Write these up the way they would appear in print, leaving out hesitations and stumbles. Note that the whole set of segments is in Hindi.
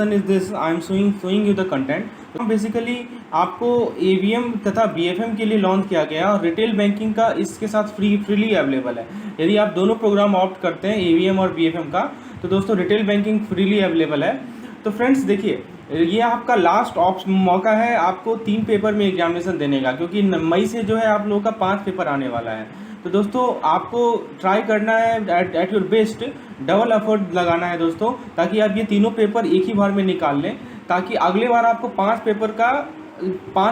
Is this I am showing you the content. Basically आपको एवीएम तथा बीएफएम के लिए लॉन्च किया गया और रिटेल बैंकिंग का इसके साथ फ्रीली अवेलेबल है। यदि आप दोनों प्रोग्राम ऑप्ट करते हैं एवीएम और बीएफएम का, तो दोस्तों रिटेल बैंकिंग फ्रीली अवेलेबल है। तो फ्रेंड्स देखिए, ये आपका लास्ट मौका है आपको 3 पेपर में एग्जामिनेशन देने का, क्योंकि मई से जो है आप लोगों का 5 पेपर आने वाला है। तो दोस्तों आपको ट्राई करना है at your best, double effort लगाना है दोस्तों, ताकि आप ये तीनों पेपर एक ही बार में निकाल लें, ताकि अगले बार आपको 5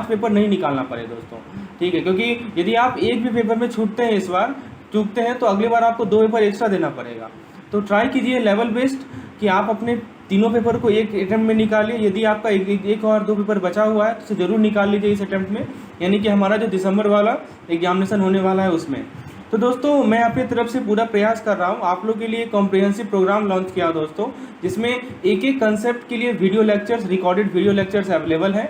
पेपर नहीं निकालना पड़े दोस्तों। ठीक है, क्योंकि यदि आप एक भी पेपर में छूटते हैं, इस बार चूकते हैं, तो अगली बार आपको 2 पेपर एक्स्ट्रा देना पड़ेगा। तो ट्राई कीजिए लेवल बेस्ट कि आप अपने तीनों पेपर को एक अटैम्प्ट में निकालिए। यदि आपका एक और 2 पेपर बचा हुआ है तो उसे ज़रूर निकाल लीजिए इस अटैम्प्ट में, यानी कि हमारा जो दिसंबर वाला एग्जामिनेशन होने वाला है उसमें। तो दोस्तों मैं अपनी तरफ से पूरा प्रयास कर रहा हूँ आप लोग के लिए कॉम्प्रिहेंसिव प्रोग्राम लॉन्च किया दोस्तों, जिसमें एक एक कंसेप्ट के लिए video lectures, recorded video lectures available हैं।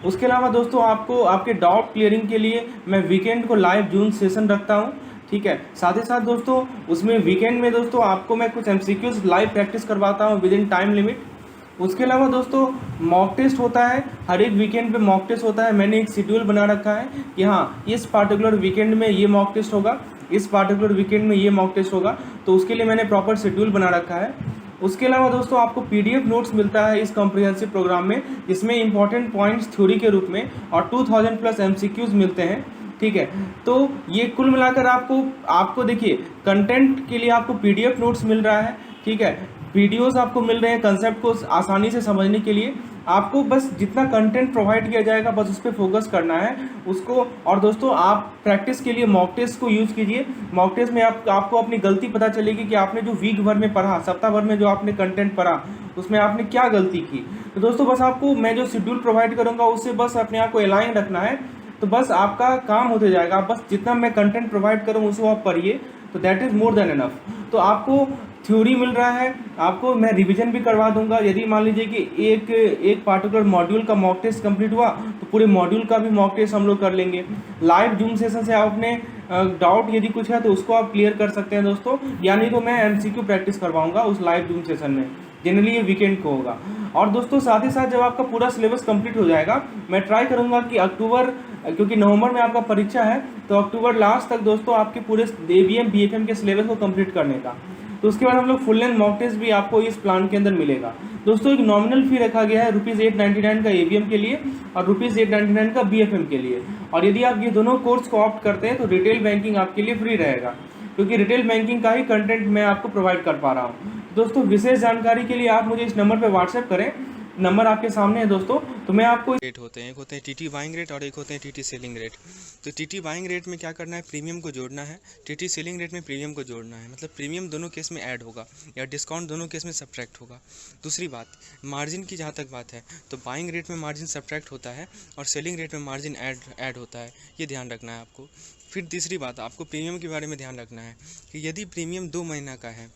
उसके अलावा दोस्तों आपको आपके डाउट क्लियरिंग के लिए मैं वीकेंड को लाइव जूम सेशन रखता हूँ। ठीक है, साथ ही साथ दोस्तों उसमें वीकेंड में दोस्तों आपको मैं कुछ एमसीक्यूज लाइव प्रैक्टिस करवाता हूँ विद इन टाइम लिमिट। उसके अलावा दोस्तों मॉक टेस्ट होता है, हर एक वीकेंड पे मॉक टेस्ट होता है। मैंने एक शेड्यूल बना रखा है कि हाँ इस पार्टिकुलर वीकेंड में ये मॉक टेस्ट होगा, इस पार्टिकुलर वीकेंड में ये मॉक टेस्ट होगा, तो उसके लिए मैंने प्रॉपर शेड्यूल बना रखा है। उसके अलावा दोस्तों आपको पीडीएफ नोट्स मिलता है इस कॉम्प्रिहेंसिव प्रोग्राम में, जिसमें इंपॉर्टेंट पॉइंट्स थ्योरी के रूप में और 2000 प्लस एमसीक्यूज मिलते हैं। ठीक है, तो ये कुल मिलाकर आपको देखिए कंटेंट के लिए आपको पीडीएफ नोट्स मिल रहा है। ठीक है, वीडियोस आपको मिल रहे हैं कंसेप्ट को आसानी से समझने के लिए। आपको बस जितना कंटेंट प्रोवाइड किया जाएगा बस उस पर फोकस करना है उसको। और दोस्तों आप प्रैक्टिस के लिए मॉक टेस्ट को यूज़ कीजिए। मॉक टेस्ट में आपको अपनी गलती पता चलेगी कि आपने जो वीक भर में पढ़ा, सप्ताह भर में जो आपने कंटेंट पढ़ा, उसमें आपने क्या गलती की। तो दोस्तों बस आपको मैं जो शेड्यूल प्रोवाइड करूँगा उससे बस अपने आप को अलाइन रखना है, तो बस आपका काम होते जाएगा। आप बस जितना मैं कंटेंट प्रोवाइड करूँ उसको आप पढ़िए, तो that is more than enough. तो आपको थ्योरी मिल रहा है, आपको मैं रिवीजन भी करवा दूंगा। यदि मान लीजिए कि एक पार्टिकुलर मॉड्यूल का मॉक टेस्ट कंप्लीट हुआ तो पूरे मॉड्यूल का भी मॉक टेस्ट हम लोग कर लेंगे। लाइव जूम सेशन से आप अपने डाउट यदि कुछ है तो उसको आप क्लियर कर सकते हैं दोस्तों, यानी तो मैं एमसीक्यू प्रैक्टिस करवाऊंगा उस लाइव जूम सेशन में। जनरली ये वीकेंड को होगा। और दोस्तों साथ ही साथ जब आपका पूरा सिलेबस कंप्लीट हो जाएगा, मैं ट्राई करूंगा कि अक्टूबर, क्योंकि नवंबर में आपका परीक्षा है, तो अक्टूबर लास्ट तक दोस्तों आपके पूरे एवीएम बीएफएम के सिलेबस को कंप्लीट करने का। तो उसके बाद हम लोग फुल लेंथ मॉक टेस्ट भी आपको इस प्लान के अंदर मिलेगा दोस्तों। एक नॉमिनल फी रखा गया है ₹899 का एवीएम के लिए और ₹899 का बीएफएम के लिए। और यदि आप ये दोनों कोर्स को ऑप्ट करते हैं तो रिटेल बैंकिंग आपके लिए फ्री रहेगा, क्योंकि रिटेल बैंकिंग का ही कंटेंट मैं आपको प्रोवाइड कर पा रहा हूँ। दोस्तों विशेष जानकारी के लिए आप मुझे इस नंबर पर व्हाट्सएप करें, नंबर आपके सामने है दोस्तों। तो मैं आपको रेट होते हैं, एक होते हैं टीटी बाइंग रेट और एक होते हैं टीटी सेलिंग रेट। तो टीटी बाइंग रेट में क्या करना है, प्रीमियम को जोड़ना है। टीटी सेलिंग रेट में प्रीमियम को जोड़ना है, मतलब प्रीमियम दोनों केस में ऐड होगा या डिस्काउंट दोनों केस में सब्ट्रैक्ट होगा। दूसरी बात, मार्जिन की जहाँ तक बात है तो बाइंग रेट में मार्जिन सब्ट्रैक्ट होता है और सेलिंग रेट में मार्जिन ऐड होता है, ये ध्यान रखना है आपको। फिर तीसरी बात, आपको प्रीमियम के बारे में ध्यान रखना है कि यदि प्रीमियम 2 महीना का है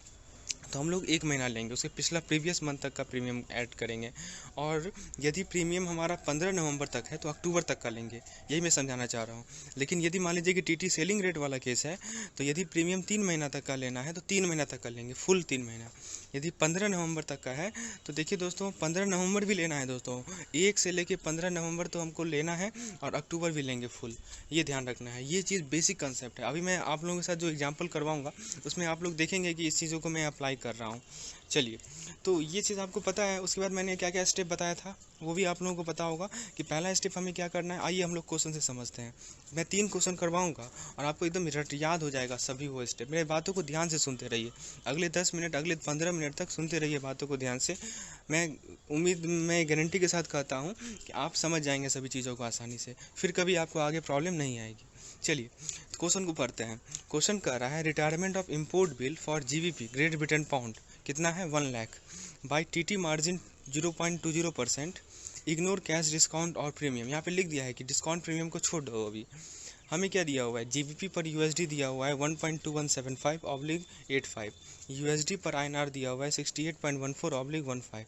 तो हम लोग 1 महीना लेंगे, उसके पिछला प्रीवियस मंथ तक का प्रीमियम ऐड करेंगे। और यदि प्रीमियम हमारा 15 नवंबर तक है तो अक्टूबर तक का लेंगे, यही मैं समझाना चाह रहा हूँ। लेकिन यदि मान लीजिए कि टीटी सेलिंग रेट वाला केस है तो यदि प्रीमियम 3 महीना तक का लेना है तो 3 महीना तक का लेंगे, फुल 3 महीना। यदि 15 नवंबर तक का है तो देखिए दोस्तों 15 नवंबर भी लेना है दोस्तों, 1 से लेके 15 नवंबर तो हमको लेना है और अक्टूबर भी लेंगे फुल, ये ध्यान रखना है। ये चीज़ बेसिक कंसेप्ट है। अभी मैं आप लोगों के साथ जो एग्जांपल करवाऊंगा उसमें आप लोग देखेंगे कि इस चीज़ों को मैं अप्लाई कर रहा हूँ। चलिए, तो ये चीज़ आपको पता है। उसके बाद मैंने क्या क्या स्टेप बताया था वो भी आप लोगों को पता होगा कि पहला स्टेप हमें क्या करना है। आइए हम लोग क्वेश्चन से समझते हैं। मैं 3 क्वेश्चन करवाऊंगा और आपको एकदम रट याद हो जाएगा सभी वो स्टेप। मेरे बातों को ध्यान से सुनते रहिए, अगले 10 मिनट, अगले 15 मिनट तक सुनते रहिए बातों को ध्यान से। मैं गारंटी के साथ कहता हूँ कि आप समझ जाएंगे सभी चीज़ों को आसानी से, फिर कभी आपको आगे प्रॉब्लम नहीं आएगी। चलिए क्वेश्चन को पढ़ते हैं। क्वेश्चन कह रहा है retirement of import bill for GBP great Britain pound कितना है 1 lakh by TT margin 0.20%, ignore cash discount और प्रीमियम। यहाँ पे लिख दिया है कि डिस्काउंट प्रीमियम को छोड़ दो अभी। हमें क्या दिया हुआ है, GBP पर USD दिया हुआ है 1.2175/85, USD पर INR दिया हुआ है 68.14/15।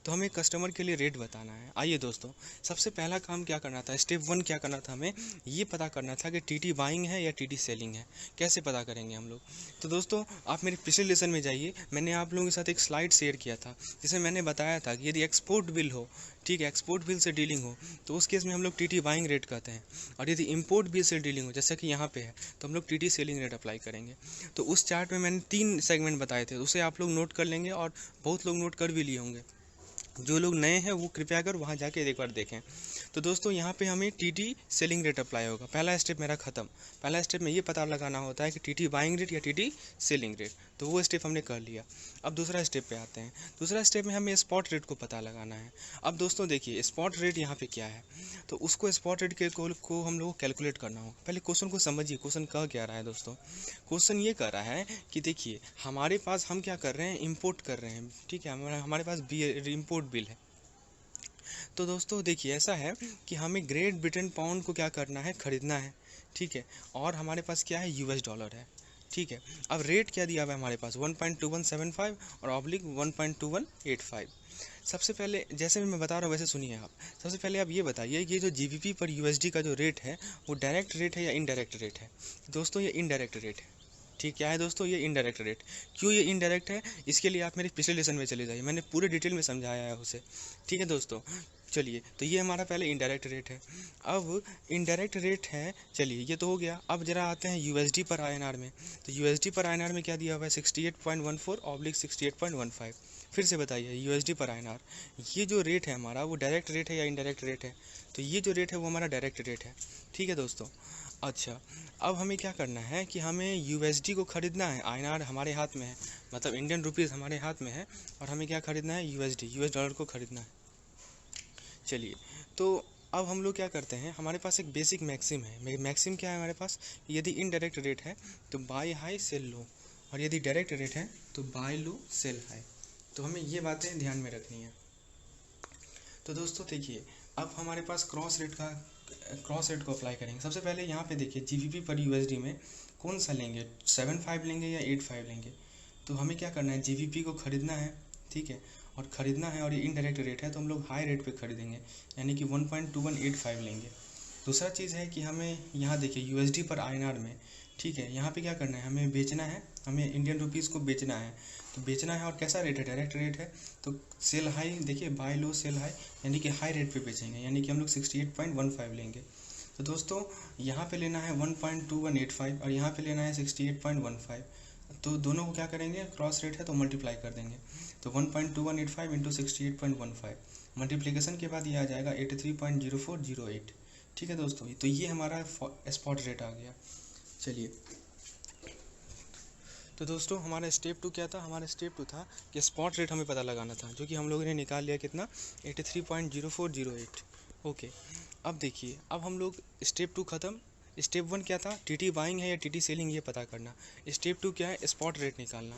तो हमें कस्टमर के लिए रेट बताना है। आइए दोस्तों, सबसे पहला काम क्या करना था, स्टेप 1 क्या करना था, हमें ये पता करना था कि TT बाइंग है या TT सेलिंग है। कैसे पता करेंगे हम लोग? तो दोस्तों आप मेरे पिछले लेसन में जाइए, मैंने आप लोगों के साथ एक स्लाइड शेयर किया था जिसमें मैंने बताया था कि यदि एक्सपोर्ट बिल हो, ठीक है, एक्सपोर्ट बिल से डीलिंग हो तो उस केस में हम लोग TT बाइंग रेट कहते हैं, और यदि इंपोर्ट बिल से डीलिंग हो जैसा कि यहाँ पे है तो हम लोग TT सेलिंग रेट अप्लाई करेंगे। तो उस चार्ट में मैंने 3 सेगमेंट बताए थे, उसे आप लोग नोट कर लेंगे और बहुत लोग नोट कर भी लिए होंगे। जो लोग नए हैं वो कृपया कर वहाँ जाके एक बार देखें। तो दोस्तों यहाँ पे हमें TT सेलिंग रेट अप्लाई होगा। पहला स्टेप मेरा खत्म। पहला स्टेप में ये पता लगाना होता है कि TT बाइंग रेट या TT सेलिंग रेट, तो वो स्टेप हमने कर लिया। अब दूसरा स्टेप पे आते हैं। दूसरा स्टेप में हमें स्पॉट रेट को पता लगाना है। अब दोस्तों देखिए स्पॉट रेट यहाँ पे क्या है, तो उसको स्पॉट रेट के को हम लोग को कैलकुलेट करना होगा। पहले क्वेश्चन को समझिए, क्वेश्चन कह क्या रहा है दोस्तों। क्वेश्चन ये कह रहा है कि देखिए हमारे पास हम क्या कर रहे हैं, इंपोर्ट कर रहे हैं, ठीक है, हमारे पास इंपोर्ट बिल है। तो दोस्तों देखिए ऐसा है कि हमें ग्रेट ब्रिटेन पाउंड को क्या करना है, ख़रीदना है, ठीक है, और हमारे पास क्या है, US डॉलर है, ठीक है। अब रेट क्या दिया हुआ है हमारे पास 1.2175 और ऑब्लिक 1.2185। सबसे पहले जैसे मैं बता रहा हूँ वैसे सुनिए आप। सबसे पहले आप ये बताइए कि ये जो GBP पर USD का जो रेट है वो डायरेक्ट रेट है या इनडायरेक्ट रेट है। दोस्तों ये इनडायरेक्ट रेट है, ठीक, क्या है दोस्तों, ये इनडायरेक्ट रेट। क्यों ये इनडायरेक्ट है, इसके लिए आप मेरे पिछले लेसन में चले जाइए, मैंने पूरे डिटेल में समझाया है उसे, ठीक है दोस्तों। चलिए तो ये हमारा पहले इनडायरेक्ट रेट है। अब इनडायरेक्ट रेट है, चलिए ये तो हो गया। अब जरा आते हैं USD पर INR में। तो USD पर INR में क्या दिया हुआ है, 68.14/68.15। फिर से बताइए USD पर INR, ये जो रेट है हमारा वो डायरेक्ट रेट है या इनडायरेक्ट रेट है। तो ये जो रेट है वो हमारा डायरेक्ट रेट है, ठीक है दोस्तों। अच्छा, अब हमें क्या करना है कि हमें USD को ख़रीदना है, INR हमारे हाथ में है, मतलब इंडियन रुपीज़ हमारे हाथ में है, और हमें क्या ख़रीदना है, USD US डॉलर को ख़रीदना है। चलिए तो अब हम लोग क्या करते हैं, हमारे पास एक बेसिक मैक्सिम है। मैक्सिम क्या है हमारे पास, यदि इनडायरेक्ट रेट है तो बाय हाई सेल लो, और यदि डायरेक्ट रेट है तो बाय लो सेल हाई। तो हमें ये बातें ध्यान में रखनी है। तो दोस्तों देखिए अब हमारे पास क्रॉस रेट को अप्लाई करेंगे। सबसे पहले यहाँ पे देखिए GBP पर USD में कौन सा लेंगे, 75 लेंगे या 85 लेंगे। तो हमें क्या करना है, GBP को ख़रीदना है, ठीक है, और ख़रीदना है, और ये इनडायरेक्ट रेट है तो हम लोग हाई रेट पे ख़रीदेंगे, यानी कि 1.2185 लेंगे। दूसरा चीज़ है कि हमें यहाँ देखिए USD पर INR में, ठीक है, यहाँ पे क्या करना है, हमें बेचना है, हमें इंडियन रुपीज़ को बेचना है। तो बेचना है और कैसा रेट है, डायरेक्ट रेट है। तो सेल हाई देखिए, बाय लो सेल हाई, यानी कि हाई रेट पे बेचेंगे, यानी कि हम लोग 68.15 लेंगे। तो दोस्तों यहाँ पे लेना है 1.2185 और यहाँ पे लेना है 68.15। तो दोनों को क्या करेंगे, क्रॉस रेट है तो मल्टीप्लाई कर देंगे। तो 1.2185 इंटू 68.15 मल्टीप्लिकेशन के बाद ये आ जाएगा 83.0408, ठीक है दोस्तों। तो ये हमारा स्पॉट रेट आ गया। चलिए तो दोस्तों हमारा स्टेप 2 क्या था, हमारा स्टेप 2 था कि स्पॉट रेट हमें पता लगाना था, जो कि हम लोगों ने निकाल लिया कितना, 83.0408। ओके, अब देखिए अब हम लोग स्टेप 2 ख़त्म। स्टेप 1 क्या था, TT बाइंग है या TT सेलिंग ये पता करना। स्टेप 2 क्या है, स्पॉट रेट निकालना।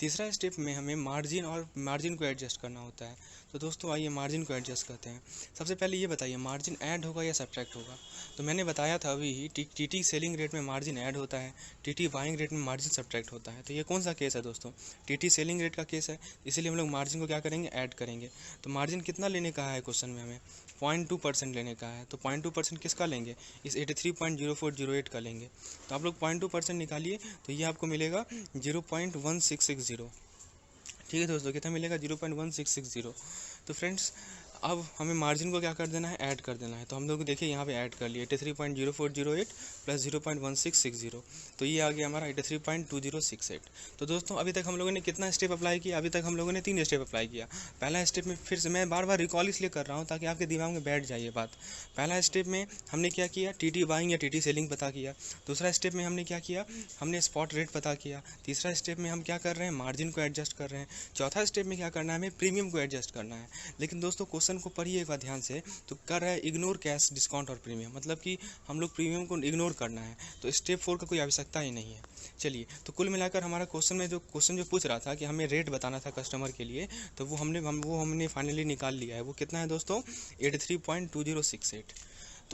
तीसरा स्टेप में हमें मार्जिन को एडजस्ट करना होता है। तो दोस्तों आइए मार्जिन को एडजस्ट करते हैं। सबसे पहले ये बताइए मार्जिन ऐड होगा या सब्ट्रैक्ट होगा। तो मैंने बताया था अभी ही TT सेलिंग रेट में मार्जिन ऐड होता है, TT बाइंग रेट में मार्जिन सब्ट्रैक्ट होता है। तो ये कौन सा केस है दोस्तों, TT सेलिंग रेट का केस है, इसीलिए हम लोग मार्जिन को क्या करेंगे, ऐड करेंगे। तो मार्जिन कितना लेने का है क्वेश्चन में, हमें 0.2% लेने का है। तो 0.2% किसका लेंगे, इस 83.0408 का लेंगे। तो आप लोग 0.2% निकालिए तो ये आपको मिलेगा 0.1660, ठीक है दोस्तों, कितना मिलेगा, 0.1660। तो फ्रेंड्स अब हमें मार्जिन को क्या कर देना है, ऐड कर देना है। तो हम लोग देखिए यहाँ पे ऐड कर लिए 83.0408 प्लस 0.1660, तो ये आ गया हमारा 83.2068। तो दोस्तों अभी तक हम लोगों ने कितना स्टेप अप्लाई किया, अभी तक हम लोगों ने 3 स्टेप अप्लाई किया। पहला स्टेप में फिर से मैं बार बार रिकॉल इसलिए कर रहा हूँ ताकि आपके दिमाग में बैठ जाए ये बात। पहला स्टेप में हमने क्या किया, TT बाइंग या TT सेलिंग पता किया। दूसरा स्टेप में हमने क्या किया, हमने स्पॉट रेट पता किया। तीसरा स्टेप में हम क्या कर रहे हैं, मार्जिन को एडजस्ट कर रहे हैं। चौथा स्टेप में क्या करना है, हमें प्रीमियम को एडजस्ट करना है। लेकिन दोस्तों क्वेश्चन को पढ़िए एक बार ध्यान से, तो कर रहा है इग्नोर कैश डिस्काउंट और प्रीमियम, मतलब कि हम लोग प्रीमियम को इग्नोर करना है। तो स्टेप 4 का कोई आवश्यकता ही नहीं है। चलिए तो कुल मिलाकर हमारा क्वेश्चन जो पूछ रहा था कि हमें रेट बताना था कस्टमर के लिए, तो वो हमने फाइनली निकाल लिया है। वो कितना है दोस्तों, 83.2068।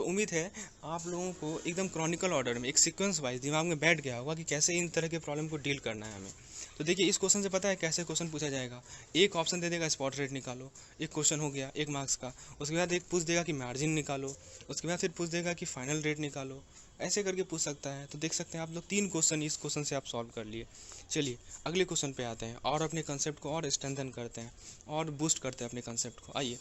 तो उम्मीद है आप लोगों को एकदम क्रॉनिकल ऑर्डर में एक सीक्वेंस वाइज दिमाग में बैठ गया होगा कि कैसे इन तरह के प्रॉब्लम को डील करना है हमें। तो देखिए इस क्वेश्चन से पता है कैसे क्वेश्चन पूछा जाएगा। एक ऑप्शन दे देगा स्पॉट रेट निकालो, एक क्वेश्चन हो गया 1 मार्क्स का। उसके बाद एक पूछ देगा कि मार्जिन निकालो, उसके बाद फिर पूछ देगा कि फाइनल रेट निकालो, ऐसे करके पूछ सकता है। तो देख सकते हैं आप लोग 3 क्वेश्चन इस क्वेश्चन से आप सॉल्व कर लिए। चलिए अगले क्वेश्चन पे आते हैं और अपने कंसेप्ट को और स्ट्रेंथन करते हैं और बूस्ट करते हैं अपने कंसेप्ट को। आइए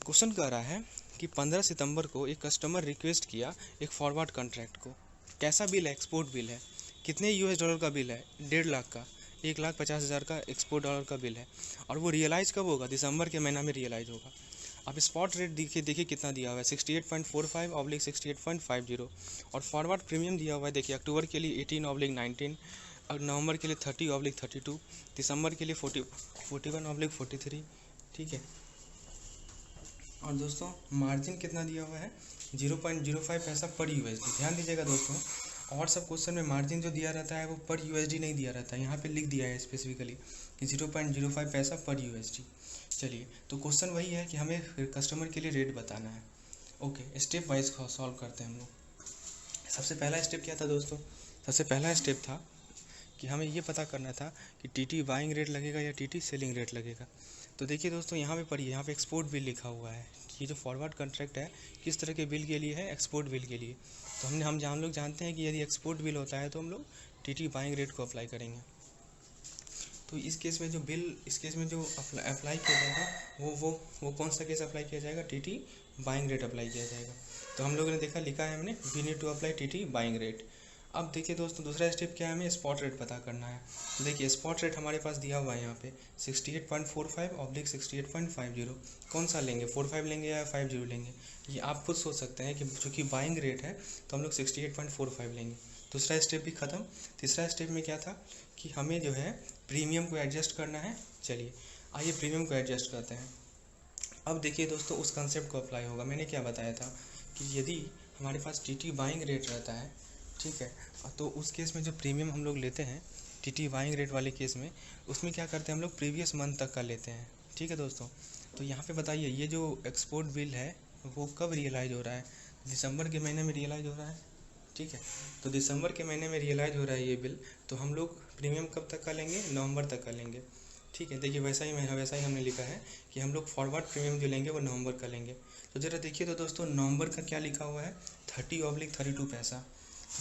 क्वेश्चन कह रहा है कि 15 सितंबर को एक कस्टमर रिक्वेस्ट किया एक फॉरवर्ड कॉन्ट्रैक्ट को। कैसा बिल है? एक्सपोर्ट बिल है। कितने $US का बिल है? 1.5 लाख का, 1,50,000 का एक्सपोर्ट डॉलर का बिल है। और वो रियलाइज़ कब होगा? दिसंबर के महीना में रियलाइज़ होगा। अब स्पॉट रेट देखिए कितना दिया हुआ है 68.45/68.50 और फॉरवर्ड प्रीमियम दिया हुआ है। देखिए अक्टूबर के लिए 18/19 और नवंबर के लिए 30/32, दिसंबर के लिए 41/43। ठीक है। और दोस्तों मार्जिन कितना दिया हुआ है? 0.05 पैसा पर USD। ध्यान दीजिएगा दोस्तों, और सब क्वेश्चन में मार्जिन जो दिया रहता है वो पर USD नहीं दिया रहता है। यहाँ पे लिख दिया है स्पेसिफिकली कि 0.05 पैसा पर USD। चलिए तो क्वेश्चन वही है कि हमें कस्टमर के लिए रेट बताना है। ओके, स्टेप वाइज सॉल्व करते हैं हम लोग। सबसे पहला स्टेप क्या था दोस्तों? सबसे पहला स्टेप था कि हमें ये पता करना था कि TT बाइंग रेट लगेगा या TT सेलिंग रेट लगेगा। तो देखिए दोस्तों यहाँ पे पढ़िए, यहाँ पे एक्सपोर्ट बिल लिखा हुआ है। ये जो फॉरवर्ड कॉन्ट्रैक्ट है किस तरह के बिल के लिए है? एक्सपोर्ट बिल के लिए। तो हम लोग जानते हैं कि यदि एक्सपोर्ट बिल होता है तो हम लोग TT बाइंग रेट को अप्लाई करेंगे। तो इस केस में जो अप्लाई किया जाएगा वो कौन सा केस अप्लाई किया जाएगा? TT बाइंग रेट अप्लाई किया जाएगा। तो हम लोगों ने देखा, लिखा है हमने we need to apply TT buying rate. अब देखिए दोस्तों दूसरा स्टेप क्या है? हमें स्पॉट रेट पता करना है। तो देखिए स्पॉट रेट हमारे पास दिया हुआ है यहाँ पे 68.45/68.50। कौन सा लेंगे? 45 लेंगे या 50 लेंगे? ये आप खुद सोच सकते हैं कि चूँकि बाइंग रेट है तो हम लोग 68.45 लेंगे। दूसरा स्टेप भी ख़त्म। तीसरा स्टेप में क्या था कि हमें जो है प्रीमियम को एडजस्ट करना है। चलिए आइए प्रीमियम को एडजस्ट करते हैं। अब देखिए दोस्तों उस कंसेप्ट को अप्लाई होगा। मैंने क्या बताया था कि यदि हमारे पास TT बाइंग रेट रहता है, ठीक है, तो उस केस में जो प्रीमियम हम लोग लेते हैं TT बाइंग रेट वाले केस में, उसमें क्या करते हैं हम लोग प्रीवियस मंथ तक का लेते हैं। ठीक है दोस्तों, तो यहाँ पे बताइए ये जो एक्सपोर्ट बिल है वो कब रियलाइज़ हो रहा है? दिसंबर के महीने में रियलाइज़ हो रहा है। ठीक है, तो दिसंबर के महीने में रियलाइज़ हो रहा है ये बिल, तो हम लोग प्रीमियम कब तक का लेंगे? नवंबर तक का लेंगे। ठीक है, देखिए वैसा ही हमने लिखा है कि हम लोग फॉरवर्ड प्रीमियम जो लेंगे वो नवंबर का लेंगे। तो ज़रा देखिए तो दोस्तों नवंबर का क्या लिखा हुआ है? 30/32 पैसा।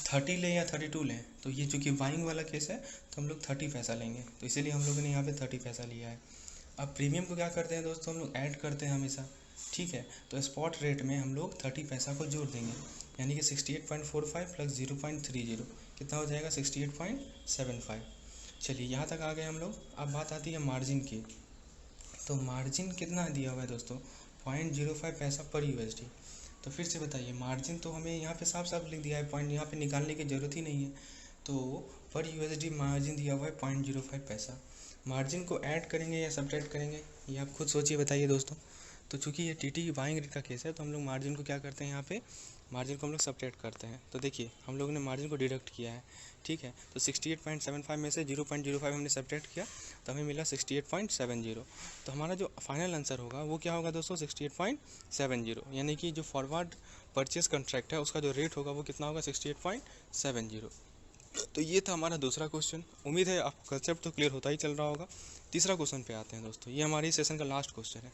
30 लें या 32 लें? तो ये चूँकि बाइंग वाला केस है तो हम लोग 30 पैसा लेंगे, तो इसीलिए हम लोगों ने यहाँ पे 30 पैसा लिया है। अब प्रीमियम को क्या करते हैं दोस्तों? हम लोग ऐड करते हैं हमेशा। ठीक है, तो स्पॉट रेट में हम लोग 30 पैसा को जोड़ देंगे, यानी कि 68.45 प्लस 0.30 कितना हो जाएगा? 68.75। चलिए यहाँ तक आ गए हम लोग। अब बात आती है मार्जिन की। तो मार्जिन कितना दिया हुआ है दोस्तों? 0.05 पैसा पर USD। तो फिर से बताइए, मार्जिन तो हमें यहाँ पे साफ साफ लिख दिया है, पॉइंट यहाँ पे निकालने की ज़रूरत ही नहीं है। तो पर USD मार्जिन दिया हुआ है 0.05 पैसा। मार्जिन को ऐड करेंगे या सब्ट्रैक्ट करेंगे ये आप खुद सोचिए, बताइए दोस्तों। तो चूँकि ये TT बाइंग रेट का केस है तो हम लोग मार्जिन को क्या करते हैं? यहाँ पे मार्जिन को हम लोग सब्ट्रैक्ट करते हैं। तो देखिए हम लोगों ने मार्जिन को डिडक्ट किया है। ठीक है, तो 68.75 में से 0.05 हमने सब्ट्रैक्ट किया तो हमें मिला 68.70। तो हमारा जो फाइनल आंसर होगा वो क्या होगा दोस्तों? 68.70, यानी कि जो फॉरवर्ड परचेस कॉन्ट्रैक्ट है उसका जो रेट होगा वो कितना होगा? 68.70। तो ये था हमारा दूसरा क्वेश्चन। उम्मीद है आपको कंसेप्ट तो क्लियर होता ही चल रहा होगा। तीसरा क्वेश्चन पे आते हैं दोस्तों, ये हमारी सेशन का लास्ट क्वेश्चन है।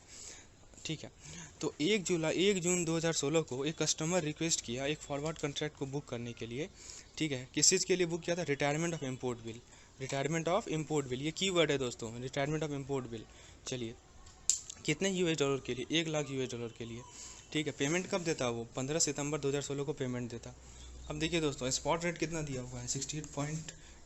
ठीक है, तो 1 जून 2016 को एक कस्टमर रिक्वेस्ट किया एक फॉरवर्ड कॉन्ट्रैक्ट को बुक करने के लिए। ठीक है, किस चीज़ के लिए बुक किया था? Retirement of import bill. Retirement of import bill, ये कीवर्ड है दोस्तों, रिटायरमेंट ऑफ इम्पोर्ट बिल। चलिए कितने $US के लिए? 1 लाख $US के लिए। ठीक है, पेमेंट कब देता वो? 15 सितंबर 2016 को पेमेंट देता। अब देखिए दोस्तों स्पॉट रेट कितना दिया हुआ है?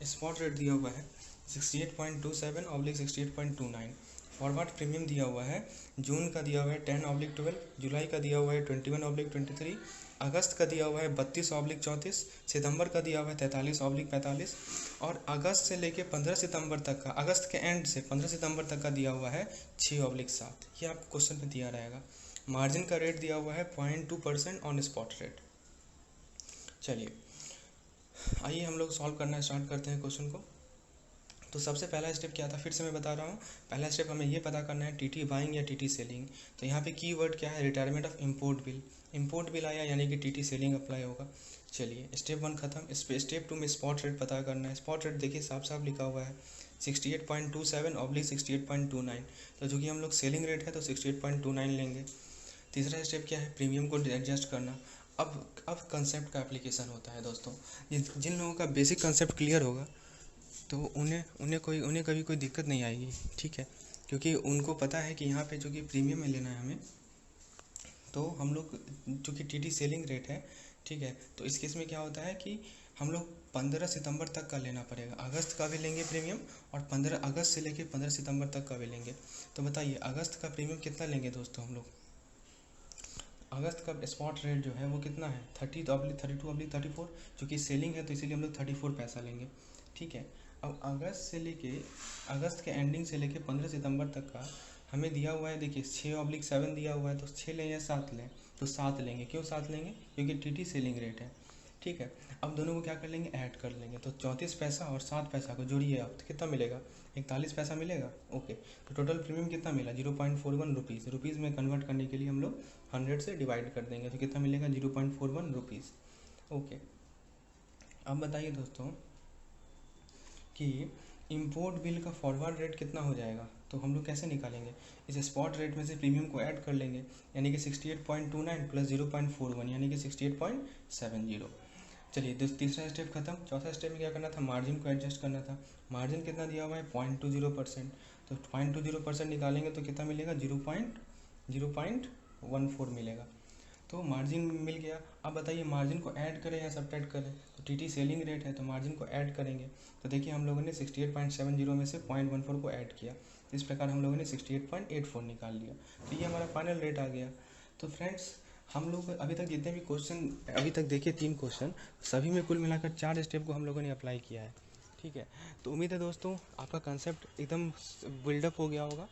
स्पॉट रेट दिया हुआ है 68.27/68.29। फॉरवर्ड प्रीमियम दिया हुआ है, जून का दिया हुआ है 10/12, जुलाई का दिया हुआ है 21/23, अगस्त का दिया हुआ है 32/34, सितंबर का दिया हुआ है 43/45 और अगस्त से लेके 15 सितंबर तक का, अगस्त के एंड से 15 सितंबर तक का दिया हुआ है 6/7। ये आपको क्वेश्चन में दिया रहेगा। मार्जिन का रेट दिया हुआ है 0.2% ऑन स्पॉट रेट। चलिए आइए हम लोग सॉल्व करना स्टार्ट करते हैं क्वेश्चन को। तो सबसे पहला स्टेप क्या था, फिर से मैं बता रहा हूँ। पहला स्टेप हमें ये पता करना है टीटी बाइंग या टीटी सेलिंग। तो यहाँ पे कीवर्ड क्या है, retirement of import bill. Import bill आया यानी कि टीटी सेलिंग अप्लाई होगा। चलिए स्टेप 1 खत्म। इस पे स्टेप 2 में स्पॉट रेट पता करना है। स्पॉट रेट देखिए साफ साफ लिखा हुआ है 68.27/68.29। तो चूँकि हम लोग सेलिंग रेट है तो 68.29 लेंगे। तीसरा स्टेप क्या है, प्रीमियम को एडजस्ट करना। अब कंसेप्ट का एप्लीकेशन होता है दोस्तों। जिन लोगों का बेसिक कंसेप्ट क्लियर होगा तो उन्हें कभी कोई दिक्कत नहीं आएगी, ठीक है, क्योंकि उनको पता है कि यहाँ पे जो कि प्रीमियम में लेना है हमें। तो हम लोग चूँकि टीटी सेलिंग रेट है, ठीक है, तो इस केस में क्या होता है कि हम लोग 15 सितंबर तक का लेना पड़ेगा। अगस्त का भी लेंगे प्रीमियम और 15 अगस्त से लेके 15 सितंबर तक का भी लेंगे। तो बताइए अगस्त का प्रीमियम कितना लेंगे दोस्तों हम लोग। अगस्त का स्पॉट रेट जो है वो कितना है 30/32/34, चूँकि सेलिंग है तो इसीलिए हम लोग 34 पैसा लेंगे, ठीक है। अब अगस्त के एंडिंग से लेके 15 सितंबर तक का हमें दिया हुआ है, देखिए 6/7 दिया हुआ है, तो 6 लें या 7 लें, तो 7 लेंगे। क्यों 7 लेंगे, क्योंकि टीटी सेलिंग रेट है, ठीक है। अब दोनों को क्या कर लेंगे, ऐड कर लेंगे। तो 34 पैसा और 7 पैसा को जोड़िए आप, तो कितना मिलेगा, 41 पैसा मिलेगा। ओके, तो टोटल प्रीमियम कितना मिला 0.41 रुपीज़। रुपीज़ में कन्वर्ट करने के लिए हम लोग 100 से डिवाइड कर देंगे, तो कितना मिलेगा 0.41 रुपीज़। ओके, अब बताइए दोस्तों कि इंपोर्ट बिल का फॉरवर्ड रेट कितना हो जाएगा। तो हम लोग कैसे निकालेंगे, इस स्पॉट रेट में से प्रीमियम को ऐड कर लेंगे, यानी कि 68.29 प्लस 0.41 यानी कि 68.70। चलिए तीसरा स्टेप खत्म। चौथा स्टेप में क्या करना था, मार्जिन को एडजस्ट करना था। मार्जिन कितना दिया हुआ है 0.20%। तो 0.20% निकालेंगे तो कितना मिलेगा 0.14 मिलेगा। तो मार्जिन मिल गया। अब बताइए मार्जिन को ऐड करें या सब्ट्रैक्ट करें। तो टीटी सेलिंग रेट है तो मार्जिन को ऐड करेंगे। तो देखिए हम लोगों ने 68.70 में से 0.14 को ऐड किया, इस प्रकार हम लोगों ने 68.84 निकाल लिया। तो ये हमारा फाइनल रेट आ गया। तो फ्रेंड्स हम लोग अभी तक जितने भी क्वेश्चन अभी तक देखिए 3 क्वेश्चन, सभी में कुल मिलाकर 4 स्टेप को हम लोगों ने अप्लाई किया है, ठीक है। तो उम्मीद है दोस्तों आपका कंसेप्ट एकदम बिल्डअप हो गया होगा।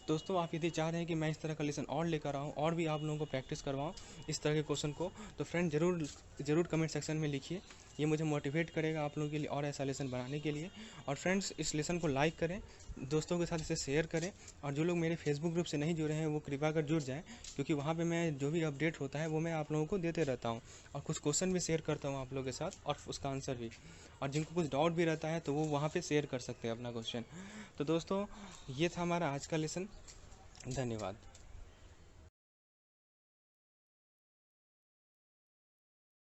दोस्तों आप यदि चाह रहे हैं कि मैं इस तरह का लेसन और लेकर आऊँ और भी आप लोगों को प्रैक्टिस करवाऊँ इस तरह के क्वेश्चन को, तो फ्रेंड ज़रूर कमेंट सेक्शन में लिखिए। ये मुझे मोटिवेट करेगा आप लोगों के लिए और ऐसा लेसन बनाने के लिए। और फ्रेंड्स इस लेसन को लाइक करें, दोस्तों के साथ इसे शेयर करें, और जो लोग मेरे फेसबुक ग्रुप से नहीं जुड़े हैं वो कृपया कर जुड़ जाएँ, क्योंकि वहाँ पे मैं जो भी अपडेट होता है वो मैं आप लोगों को देते रहता हूँ, और कुछ क्वेश्चन भी शेयर करता हूँ आप लोगों के साथ और उसका आंसर भी। और जिनको कुछ डाउट भी रहता है तो वो वहाँ पर शेयर कर सकते हैं अपना क्वेश्चन। तो दोस्तों ये था हमारा आज का लेसन। धन्यवाद।